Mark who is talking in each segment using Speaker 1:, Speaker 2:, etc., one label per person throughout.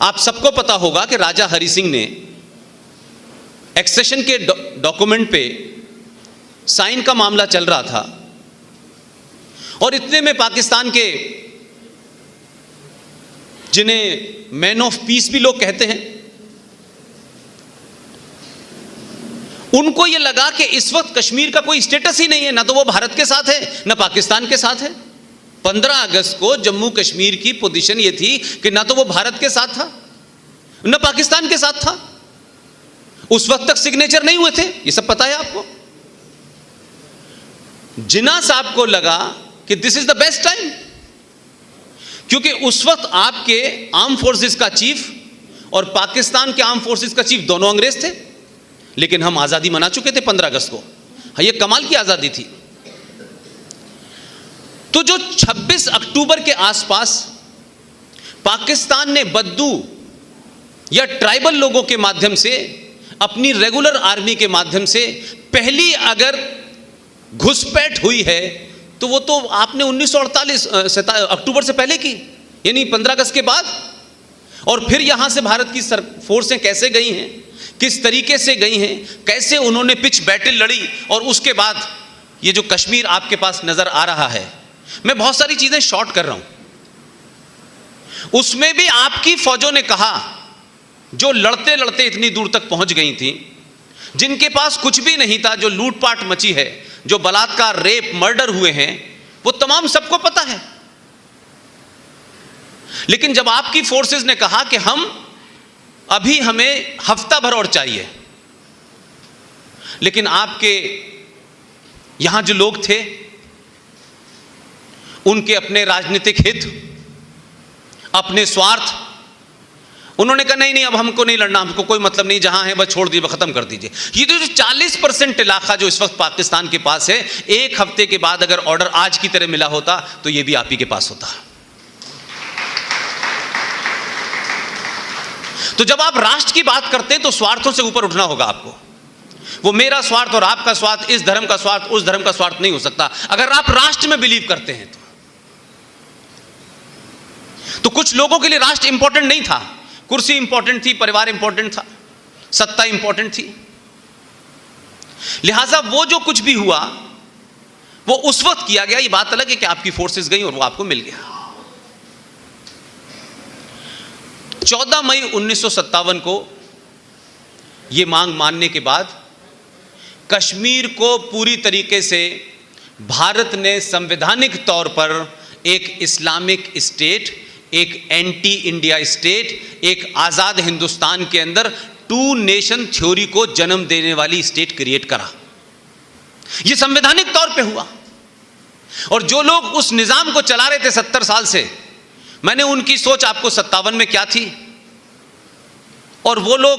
Speaker 1: आप सबको पता होगा कि राजा हरि सिंह ने एक्सेशन के डॉक्यूमेंट पे साइन का मामला चल रहा था और इतने में पाकिस्तान के, जिन्हें मैन ऑफ पीस भी लोग कहते हैं, उनको यह लगा कि इस वक्त कश्मीर का कोई स्टेटस ही नहीं है, ना तो वो भारत के साथ है ना पाकिस्तान के साथ है। 15 अगस्त को जम्मू कश्मीर की पोजीशन ये थी कि ना तो वो भारत के साथ था ना पाकिस्तान के साथ था। उस वक्त तक सिग्नेचर नहीं हुए थे, ये सब पता है आपको। जिन्ना साहब को लगा कि this is the best time, क्योंकि उस वक्त आपके आर्म फोर्सेस का चीफ और पाकिस्तान के आर्म फोर्सेस का चीफ दोनों अंग्रेज थे, लेकिन हम आजादी मना चुके थे 15 अगस्त को। हाँ, ये कमाल की आजादी थी। तो जो 26 अक्टूबर के आसपास पाकिस्तान ने बद्दू या ट्राइबल लोगों के माध्यम से, अपनी रेगुलर आर्मी के माध्यम से पहली अगर घुसपैठ हुई है तो वो तो आपने 1948 अक्टूबर से पहले की, यानी 15 अगस्त के बाद। और फिर यहां से भारत की फोर्सें कैसे गई हैं, किस तरीके से गई हैं, कैसे उन्होंने पिच बैटल लड़ी, और उसके बाद ये जो कश्मीर आपके पास नजर आ रहा है, मैं बहुत सारी चीजें शॉर्ट कर रहा हूं। उसमें भी आपकी फौजों ने कहा, जो लड़ते लड़ते इतनी दूर तक पहुंच गई थी, जिनके पास कुछ भी नहीं था, जो लूटपाट मची है, जो बलात्कार, रेप, मर्डर हुए हैं, वो तमाम सबको पता है। लेकिन जब आपकी फोर्सेस ने कहा कि अभी हमें हफ्ता भर और चाहिए, लेकिन आपके यहां जो लोग थे उनके अपने राजनीतिक हित, अपने स्वार्थ, उन्होंने कहा नहीं, अब हमको नहीं लड़ना, हमको कोई मतलब नहीं, जहां है बस छोड़ दीजिए, खत्म कर दीजिए। ये जो 40% इलाका जो इस वक्त पाकिस्तान के पास है, एक हफ्ते के बाद अगर ऑर्डर आज की तरह मिला होता तो ये भी आप ही के पास होता। तो जब आप राष्ट्र की बात करते हैं तो स्वार्थों से ऊपर उठना होगा आपको। वो मेरा स्वार्थ और आपका स्वार्थ, इस धर्म का स्वार्थ, उस धर्म का स्वार्थ नहीं हो सकता। अगर आप राष्ट्र में बिलीव करते हैं तो कुछ लोगों के लिए राष्ट्र इंपॉर्टेंट नहीं था, कुर्सी इंपॉर्टेंट थी, परिवार इंपॉर्टेंट था, सत्ता इंपॉर्टेंट थी। लिहाजा वो जो कुछ भी हुआ वो उस वक्त किया गया। ये बात अलग है कि आपकी फोर्सेस गई और वो आपको मिल गया। 14 मई 1957 को यह मांग मानने के बाद कश्मीर को पूरी तरीके से भारत ने संवैधानिक तौर पर एक इस्लामिक स्टेट, एक एंटी इंडिया स्टेट, एक आजाद हिंदुस्तान के अंदर 2 नेशन थ्योरी को जन्म देने वाली स्टेट क्रिएट करा। यह संवैधानिक तौर पे हुआ। और जो लोग उस निजाम को चला रहे थे 70 साल से, मैंने उनकी सोच आपको 57 में क्या थी, और वो लोग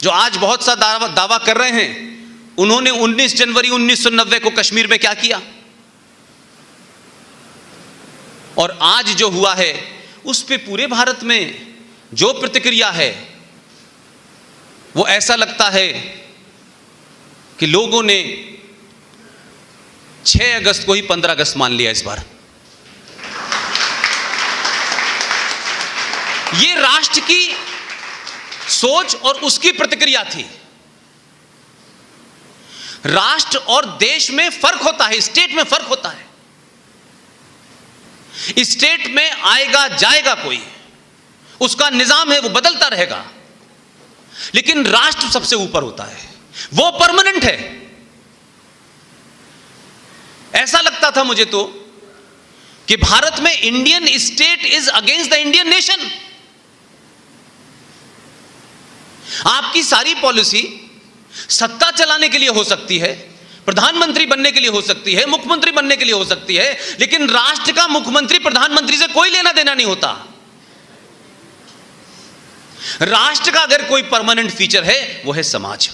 Speaker 1: जो आज बहुत सा दावा कर रहे हैं, उन्होंने 19 जनवरी 1990 को कश्मीर में क्या किया, और आज जो हुआ है उस पे पूरे भारत में जो प्रतिक्रिया है, वो ऐसा लगता है कि लोगों ने 6 अगस्त को ही 15 अगस्त मान लिया। इस बार ये राष्ट्र की सोच और उसकी प्रतिक्रिया थी। राष्ट्र और देश में फर्क होता है, स्टेट में फर्क होता है। स्टेट में आएगा जाएगा कोई, उसका निजाम है, वो बदलता रहेगा, लेकिन राष्ट्र सबसे ऊपर होता है, वो परमानेंट है। ऐसा लगता था मुझे तो कि भारत में Indian state is against the Indian nation. आपकी सारी पॉलिसी सत्ता चलाने के लिए हो सकती है, प्रधानमंत्री बनने के लिए हो सकती है, मुख्यमंत्री बनने के लिए हो सकती है, लेकिन राष्ट्र का मुख्यमंत्री प्रधानमंत्री से कोई लेना देना नहीं होता। राष्ट्र का अगर कोई परमानेंट फीचर है वो है समाज।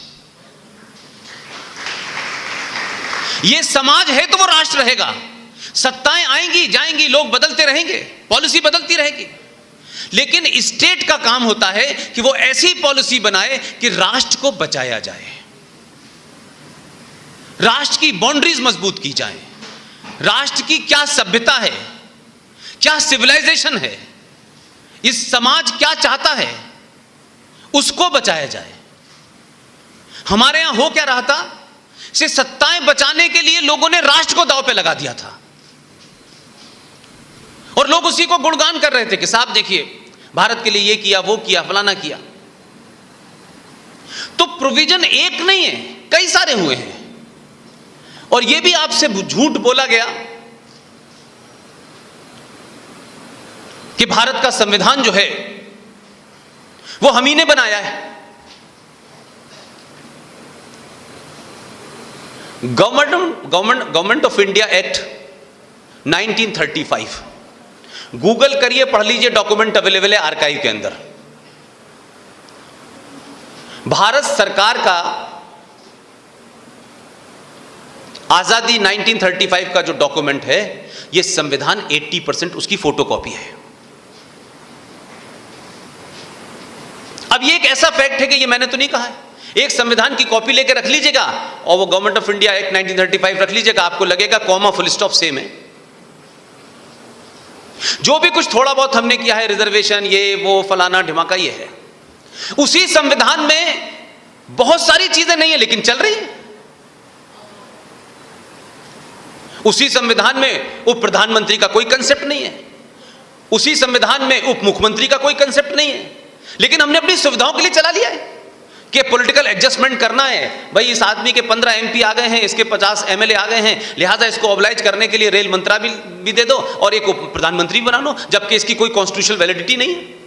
Speaker 1: ये समाज है तो वो राष्ट्र रहेगा। सत्ताएं आएंगी जाएंगी, लोग बदलते रहेंगे, पॉलिसी बदलती रहेगी, लेकिन स्टेट का काम होता है कि वो ऐसी पॉलिसी बनाए कि राष्ट्र को बचाया जाए, राष्ट्र की बाउंड्रीज मजबूत की जाए, राष्ट्र की क्या सभ्यता है, क्या सिविलाइजेशन है, इस समाज क्या चाहता है उसको बचाया जाए। हमारे यहां हो क्या रहा था, से सत्ताएं बचाने के लिए लोगों ने राष्ट्र को दांव पे लगा दिया था और लोग उसी को गुणगान कर रहे थे कि साहब देखिए भारत के लिए ये किया, वो किया, फलाना किया। तो प्रोविजन एक नहीं है, कई सारे हुए हैं। और ये भी आपसे झूठ बोला गया कि भारत का संविधान जो है वो हम ही ने बनाया है। Government of India act 1935, Google करिए, पढ़ लीजिए, डॉक्यूमेंट अवेलेबल है आर्काइव के अंदर। भारत सरकार का आजादी 1935 का जो डॉक्यूमेंट है, यह संविधान 80% उसकी फोटोकॉपी है। अब ये एक ऐसा फैक्ट है कि ये मैंने तो नहीं कहा है, एक संविधान की कॉपी लेकर रख लीजिएगा और वो गवर्नमेंट ऑफ इंडिया एक्ट 1935 रख लीजिएगा, आपको लगेगा कॉमा फुल स्टॉप सेम है। जो भी कुछ थोड़ा बहुत हमने किया है, रिजर्वेशन, ये वो फलाना ढिमाका, ये है। उसी संविधान में बहुत सारी चीजें नहीं है लेकिन चल रही है। उसी संविधान में उप प्रधानमंत्री का कोई कंसेप्ट नहीं है, उसी संविधान में उप मुख्यमंत्री का कोई कंसेप्ट नहीं है, लेकिन हमने अपनी सुविधाओं के लिए चला लिया है कि पॉलिटिकल एडजस्टमेंट करना है। भाई इस आदमी के 15 एमपी आ गए हैं, इसके 50 एमएलए आ गए हैं, लिहाजा इसको ऑब्लाइज करने के लिए रेल मंत्रालय भी दे दो और एक उप प्रधानमंत्री बना लो, जबकि इसकी कोई कॉन्स्टिट्यूशनल वैलिडिटी नहीं है।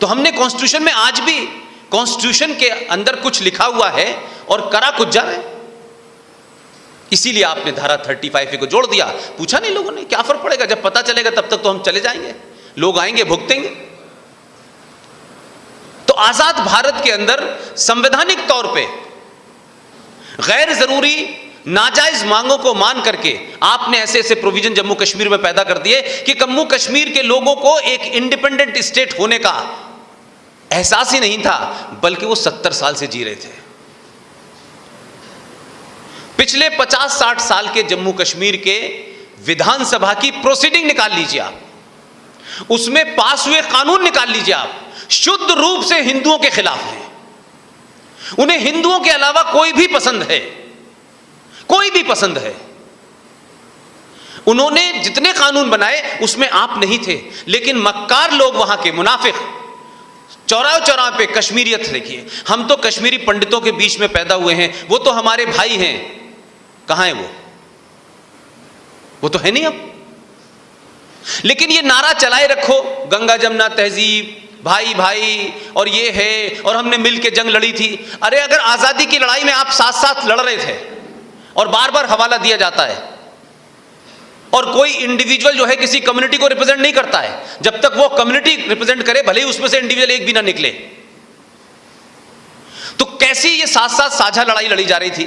Speaker 1: तो हमने कॉन्स्टिट्यूशन में, आज भी कॉन्स्टिट्यूशन के अंदर कुछ लिखा हुआ है और करा कुछ जा रहा है। इसीलिए आपने धारा 35 को जोड़ दिया। पूछा नहीं लोगों ने, क्या फर्क पड़ेगा, जब पता चलेगा तब तक तो हम चले जाएंगे, लोग आएंगे, भुगतेंगे। तो आजाद भारत के अंदर संवैधानिक तौर पे गैर जरूरी नाजायज मांगों को मान करके आपने ऐसे ऐसे प्रोविजन जम्मू कश्मीर में पैदा कर दिए कि जम्मू कश्मीर के लोगों को एक इंडिपेंडेंट स्टेट होने का एहसास ही नहीं था, बल्कि वो 70 साल से जी रहे थे। पिछले 50-60 साल के जम्मू कश्मीर के विधानसभा की प्रोसीडिंग निकाल लीजिए आप, उसमें पास हुए कानून निकाल लीजिए आप, शुद्ध रूप से हिंदुओं के खिलाफ है। उन्हें हिंदुओं के अलावा कोई भी पसंद है, कोई भी पसंद है। उन्होंने जितने कानून बनाए उसमें आप नहीं थे, लेकिन मक्कार लोग, वहां के मुनाफिक, चौराहे चौराहे पे कश्मीरियत देखिए। हम तो कश्मीरी पंडितों के बीच में पैदा हुए हैं, वो तो हमारे भाई हैं, कहां है वो तो है नहीं अब। लेकिन ये नारा चलाए रखो, गंगा जमुना तहजीब, भाई भाई, और ये है, और हमने मिलकर जंग लड़ी थी। अरे अगर आजादी की लड़ाई में आप साथ साथ लड़ रहे थे और बार बार हवाला दिया जाता है, और कोई इंडिविजुअल जो है किसी कम्युनिटी को रिप्रेजेंट नहीं करता है, जब तक वो कम्युनिटी रिप्रेजेंट करे, भले ही उसमें से इंडिविजुअल एक भी ना निकले, तो कैसी ये साथ साथ साझा लड़ाई लड़ी जा रही थी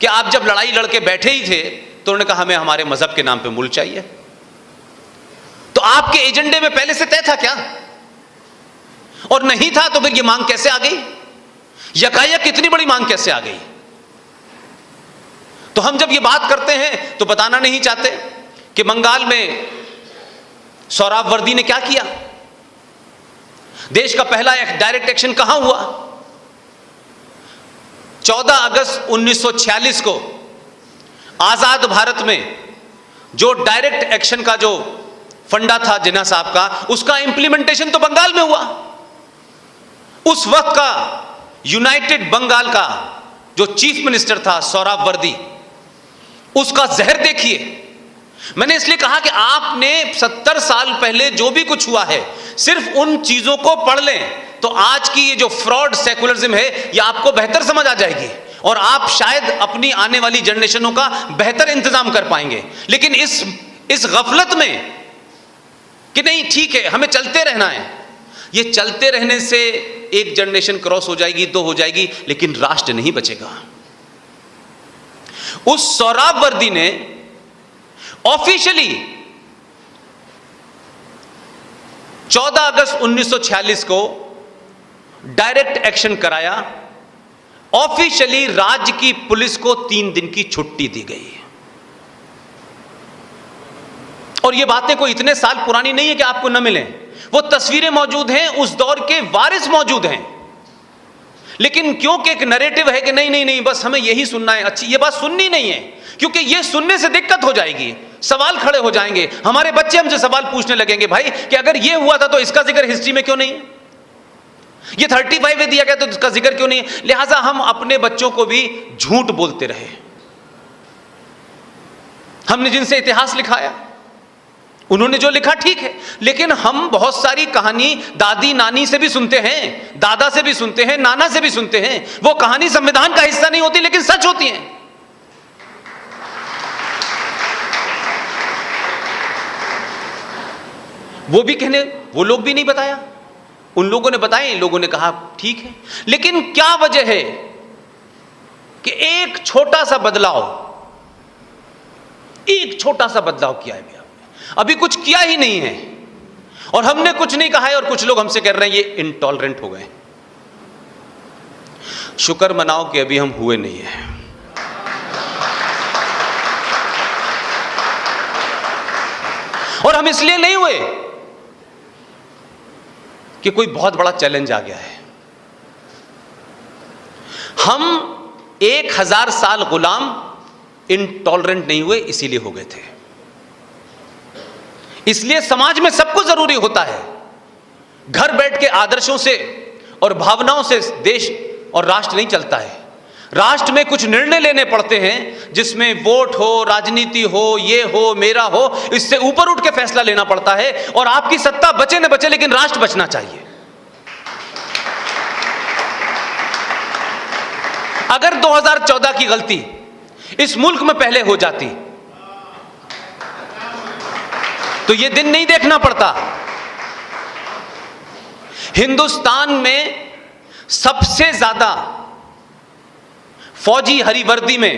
Speaker 1: कि आप जब लड़ाई लड़के बैठे ही थे तो उन्होंने कहा हमें हमारे मजहब के नाम पे मुल्क चाहिए। तो आपके एजेंडे में पहले से तय था क्या? और नहीं था तो फिर ये मांग कैसे आ गई? यकायक इतनी बड़ी मांग कैसे आ गई? तो हम जब ये बात करते हैं तो बताना नहीं चाहते कि बंगाल में सोहरावर्दी ने क्या किया। देश का पहला डायरेक्ट एक्शन कहां हुआ? 14 अगस्त 1946 को आजाद भारत में जो डायरेक्ट एक्शन का जो फंडा था जिन्ना साहब का, उसका इंप्लीमेंटेशन तो बंगाल में हुआ। उस वक्त का यूनाइटेड बंगाल का जो चीफ मिनिस्टर था सोहरावर्दी, उसका जहर देखिए। मैंने इसलिए कहा कि आपने 70 साल पहले जो भी कुछ हुआ है, सिर्फ उन चीजों को पढ़ लें तो आज की ये जो फ्रॉड सेकुलरिज्म है ये आपको बेहतर समझ आ जाएगी और आप शायद अपनी आने वाली जनरेशनों का बेहतर इंतजाम कर पाएंगे। लेकिन इस गफलत में कि नहीं ठीक है हमें चलते रहना है, ये चलते रहने से एक जनरेशन क्रॉस हो जाएगी, 2 हो जाएगी, लेकिन राष्ट्र नहीं बचेगा। उस सोहरावर्दी ने ऑफिशियली 14 अगस्त 1946 को डायरेक्ट एक्शन कराया। ऑफिशियली राज्य की पुलिस को 3 दिन की छुट्टी दी गई। और ये बातें कोई इतने साल पुरानी नहीं है कि आपको न मिले। वो तस्वीरें मौजूद हैं, उस दौर के वारिस मौजूद हैं। लेकिन क्योंकि एक नैरेटिव है कि नहीं नहीं नहीं बस हमें यही सुनना है, अच्छी ये बात सुननी नहीं है, क्योंकि ये सुनने से दिक्कत हो जाएगी, सवाल खड़े हो जाएंगे, हमारे बच्चे हमसे सवाल पूछने लगेंगे, भाई कि अगर ये हुआ था तो इसका जिक्र हिस्ट्री में क्यों नहीं है, ये 35 में दिया गया तो इसका जिक्र क्यों नहीं है। लिहाजा हम अपने बच्चों को भी झूठ बोलते रहे। हमने जिनसे इतिहास लिखाया उन्होंने जो लिखा ठीक है, लेकिन हम बहुत सारी कहानी दादी नानी से भी सुनते हैं, दादा से भी सुनते हैं, नाना से भी सुनते हैं। वो कहानी संविधान का हिस्सा नहीं होती लेकिन सच होती है। वो भी कहने, वो लोग भी नहीं बताया, उन लोगों ने बताया, इन लोगों ने कहा ठीक है। लेकिन क्या वजह है कि एक छोटा सा बदलाव, एक छोटा सा बदलाव किया है, अभी कुछ किया ही नहीं है, और हमने कुछ नहीं कहा है और कुछ लोग हमसे कह रहे हैं ये इंटॉलरेंट हो गए। शुक्र मनाओ कि अभी हम हुए नहीं है। और हम इसलिए नहीं हुए कि कोई बहुत बड़ा चैलेंज आ गया है। हम 1000 साल गुलाम इंटॉलरेंट नहीं हुए, इसीलिए हो गए थे। इसलिए समाज में सबको जरूरी होता है। घर बैठ के आदर्शों से और भावनाओं से देश और राष्ट्र नहीं चलता है। राष्ट्र में कुछ निर्णय लेने पड़ते हैं जिसमें वोट हो, राजनीति हो, ये हो, मेरा हो, इससे ऊपर उठ के फैसला लेना पड़ता है। और आपकी सत्ता बचे न बचे लेकिन राष्ट्र बचना चाहिए। अगर 2014 की गलती इस मुल्क में पहले हो जाती तो ये दिन नहीं देखना पड़ता। हिंदुस्तान में सबसे ज्यादा फौजी हरी वर्दी में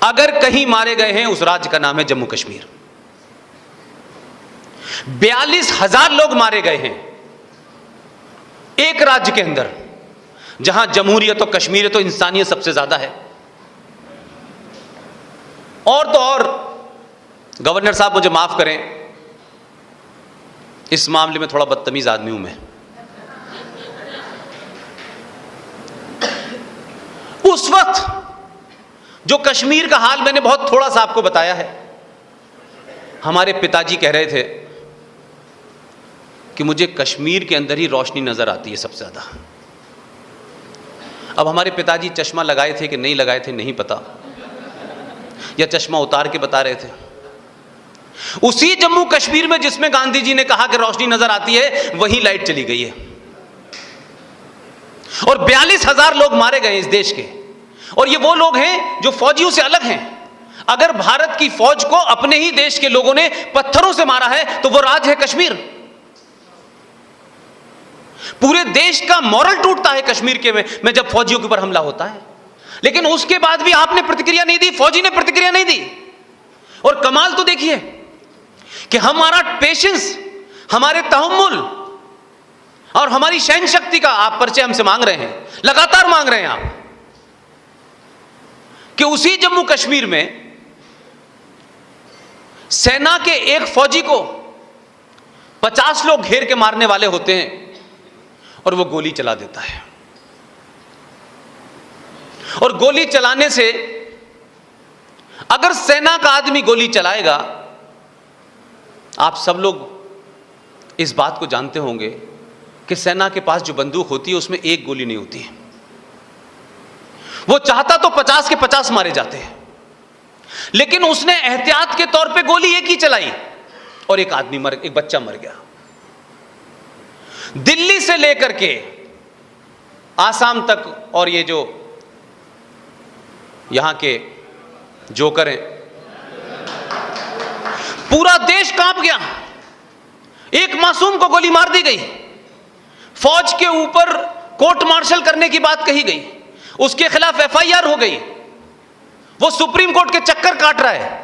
Speaker 1: अगर कहीं मारे गए हैं, उस राज्य का नाम है जम्मू कश्मीर। 42,000 लोग मारे गए हैं एक राज्य के अंदर, जहां जमहूरियत और कश्मीर तो इंसानियत सबसे ज्यादा है। और तो और गवर्नर साहब मुझे माफ करें, इस मामले में थोड़ा बदतमीज आदमी हूं मैं। उस वक्त जो कश्मीर का हाल मैंने बहुत थोड़ा सा आपको बताया है। हमारे पिताजी कह रहे थे कि मुझे कश्मीर के अंदर ही रोशनी नजर आती है सबसे ज्यादा। अब हमारे पिताजी चश्मा लगाए थे कि नहीं लगाए थे नहीं पता, या चश्मा उतार के बता रहे थे। उसी जम्मू कश्मीर में जिसमें गांधी जी ने कहा कि रोशनी नजर आती है, वहीं लाइट चली गई है और 42,000 लोग मारे गए इस देश के। और ये वो लोग हैं जो फौजियों से अलग हैं। अगर भारत की फौज को अपने ही देश के लोगों ने पत्थरों से मारा है तो वो राज्य है कश्मीर। पूरे देश का मॉरल टूटता है कश्मीर के में जब फौजियों के ऊपर हमला होता है। लेकिन उसके बाद भी आपने प्रतिक्रिया नहीं दी, फौजी ने प्रतिक्रिया नहीं दी। और कमाल तो देखिए कि हमारा पेशेंस, हमारे तहम्मुल और हमारी सहन शक्ति का आप परिचय हमसे मांग रहे हैं, लगातार मांग रहे हैं आप, कि उसी जम्मू कश्मीर में सेना के एक फौजी को 50 लोग घेर के मारने वाले होते हैं और वो गोली चला देता है। और गोली चलाने से, अगर सेना का आदमी गोली चलाएगा, आप सब लोग इस बात को जानते होंगे कि सेना के पास जो बंदूक होती है उसमें एक गोली नहीं होती है। वो चाहता तो 50 के 50 मारे जाते हैं, लेकिन उसने एहतियात के तौर पे गोली एक ही चलाई और एक आदमी एक बच्चा मर गया। दिल्ली से लेकर के आसाम तक, और ये जो यहां के जोकर हैं, पूरा देश कांप गया। एक मासूम को गोली मार दी गई, फौज के ऊपर कोर्ट मार्शल करने की बात कही गई, उसके खिलाफ एफआईआर हो गई, वो सुप्रीम कोर्ट के चक्कर काट रहा है।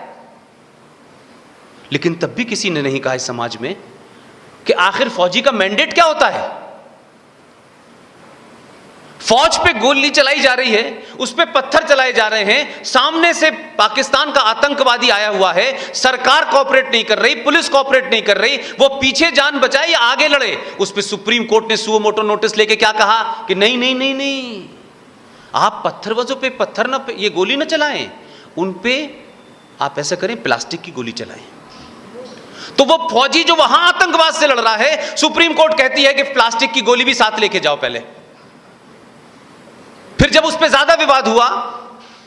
Speaker 1: लेकिन तब भी किसी ने नहीं कहा इस समाज में कि आखिर फौजी का मैंडेट क्या होता है। फौज पे गोली चलाई जा रही है, उस पे पत्थर चलाए जा रहे हैं, सामने से पाकिस्तान का आतंकवादी आया हुआ है, सरकार कोऑपरेट नहीं कर रही, पुलिस कोऑपरेट नहीं कर रही, वो पीछे जान बचाए या आगे लड़े। उस पे सुप्रीम कोर्ट ने सुओ मोटो नोटिस लेके क्या कहा कि नहीं नहीं नहीं नहीं, आप पत्थरबाजों पे पत्थर ना, ये गोली ना चलाएं, उन पे आप ऐसा करें, प्लास्टिक की गोली चलाएं। तो वो फौजी जो वहां आतंकवाद से लड़ रहा है, सुप्रीम कोर्ट कहती है कि प्लास्टिक की गोली भी साथ लेके जाओ पहले। फिर जब उस पर ज्यादा विवाद हुआ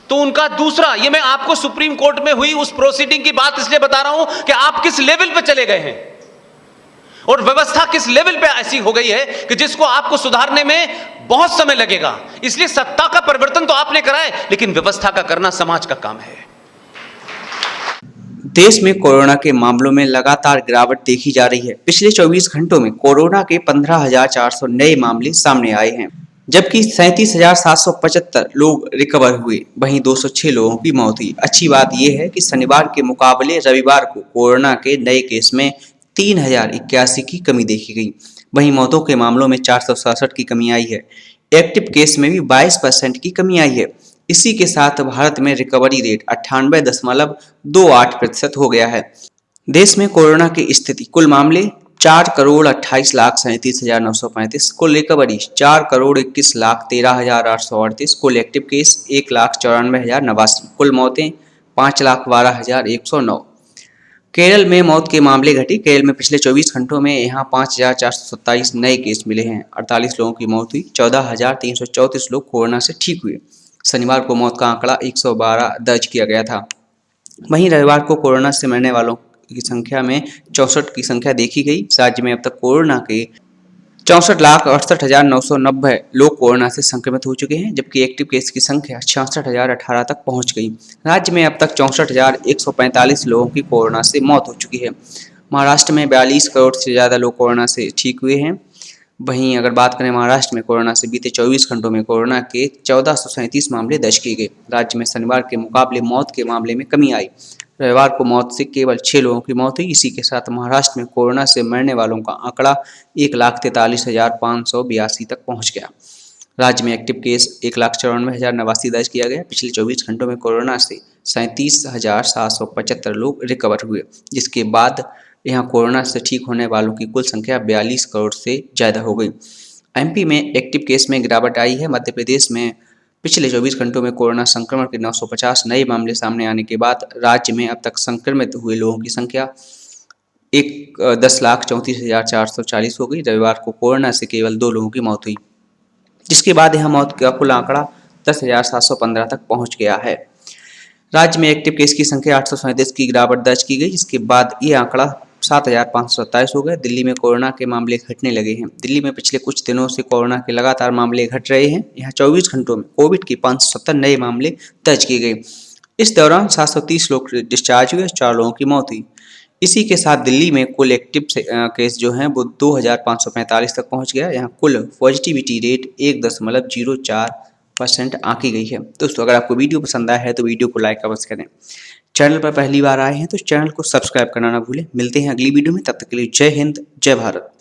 Speaker 1: तो उनका दूसरा, ये मैं आपको सुप्रीम कोर्ट में हुई उस प्रोसीडिंग की बात इसलिए बता रहा हूं कि आप किस लेवल पे चले गए हैं और व्यवस्था किस लेवल पे ऐसी हो गई है कि जिसको आपको सुधारने में बहुत समय लगेगा। इसलिए सत्ता का परिवर्तन तो आपने करा है, लेकिन व्यवस्था का करना समाज का काम है।
Speaker 2: देश में कोरोना के मामलों में लगातार गिरावट देखी जा रही है। पिछले 24 घंटों में कोरोना के 15,400 नए मामले सामने आए हैं, जबकि 37,775 लोग रिकवर हुए। वहीं 206 लोगों की मौत हुई। अच्छी बात यह है कि शनिवार के मुकाबले रविवार को कोरोना के नए केस में 3,081 की कमी देखी गई। वहीं मौतों के मामलों में 467 की कमी आई है। एक्टिव केस में भी 22% की कमी आई है। इसी के साथ भारत में रिकवरी रेट 98.28% हो गया है। देश में कोरोना की स्थिति, कुल मामले 4,28,37,935, कुल रिकवरी 4,21,13,838, कुल एक्टिव केस 1,94,089, कुल मौतें 5,12,109। केरल में मौत के मामले घटे। केरल में पिछले 24 घंटों में यहाँ 5,427 नए केस मिले हैं। 48 लोगों की मौत हुई। 14,334 लोग कोरोना से ठीक हुए। शनिवार को मौत का आंकड़ा 112 दर्ज किया गया था। वहीं रविवार को कोरोना से मरने वालों की संख्या में 64 की संख्या देखी गई। राज्य में अब तक कोरोना के 64,68,990 लोग कोरोना से संक्रमित हो चुके हैं, जबकि एक्टिव केस की संख्या 66,018 तक पहुंच गई। राज्य में अब तक 64,145 लोगों की कोरोना से मौत हो चुकी है। महाराष्ट्र में 42 करोड़ से ज़्यादा लोग कोरोना से ठीक हुए हैं। वहीं अगर बात करें महाराष्ट्र में कोरोना से बीते 24 घंटों में कोरोना के 1437 मामले दर्ज किए गए। राज्य में शनिवार के मुकाबले मौत के मामले में कमी आई। रविवार को मौत से केवल 6 लोगों की मौत हुई। इसी के साथ महाराष्ट्र में कोरोना से मरने वालों का आंकड़ा 1,43,582 तक पहुंच गया। राज्य में एक्टिव केस 1,94,089 दर्ज किया गया। पिछले 24 घंटों में कोरोना से 37,775 लोग रिकवर हुए, जिसके बाद यहाँ कोरोना से ठीक होने वालों की कुल संख्या 42 करोड़ से ज़्यादा हो गई। एमपी में एक्टिव केस में गिरावट आई है। मध्य प्रदेश में पिछले 24 घंटों में कोरोना संक्रमण के 950 नए मामले सामने आने के बाद राज्य में अब तक संक्रमित हुए लोगों की संख्या 10,34,440 हो गई। रविवार को कोरोना से केवल 2 लोगों की मौत हुई, जिसके बाद यहाँ मौत का कुल आंकड़ा 10,715 तक पहुँच गया है। राज्य में एक्टिव केस की संख्या 837 की गिरावट दर्ज की गई, जिसके बाद ये आंकड़ा 7,527 हो गए। दिल्ली में कोरोना के मामले घटने लगे हैं। दिल्ली में पिछले कुछ दिनों से कोरोना के लगातार मामले घट रहे हैं। यहाँ 24 घंटों में कोविड के 570 नए मामले दर्ज किए गए। इस दौरान 730 लोग डिस्चार्ज हुए, 4 लोगों की मौत हुई। इसी के साथ दिल्ली में कुल एक्टिव केस जो हैं वो 2,545 तक पहुँच गया। यहाँ कुल पॉजिटिविटी रेट 1.04% आंकी गई है। दोस्तों, अगर आपको वीडियो पसंद आया है तो वीडियो को लाइक अवश्य करें। चैनल पर पहली बार आए हैं तो चैनल को सब्सक्राइब करना ना भूलें। मिलते हैं अगली वीडियो में, तब तक के लिए जय हिंद, जय भारत।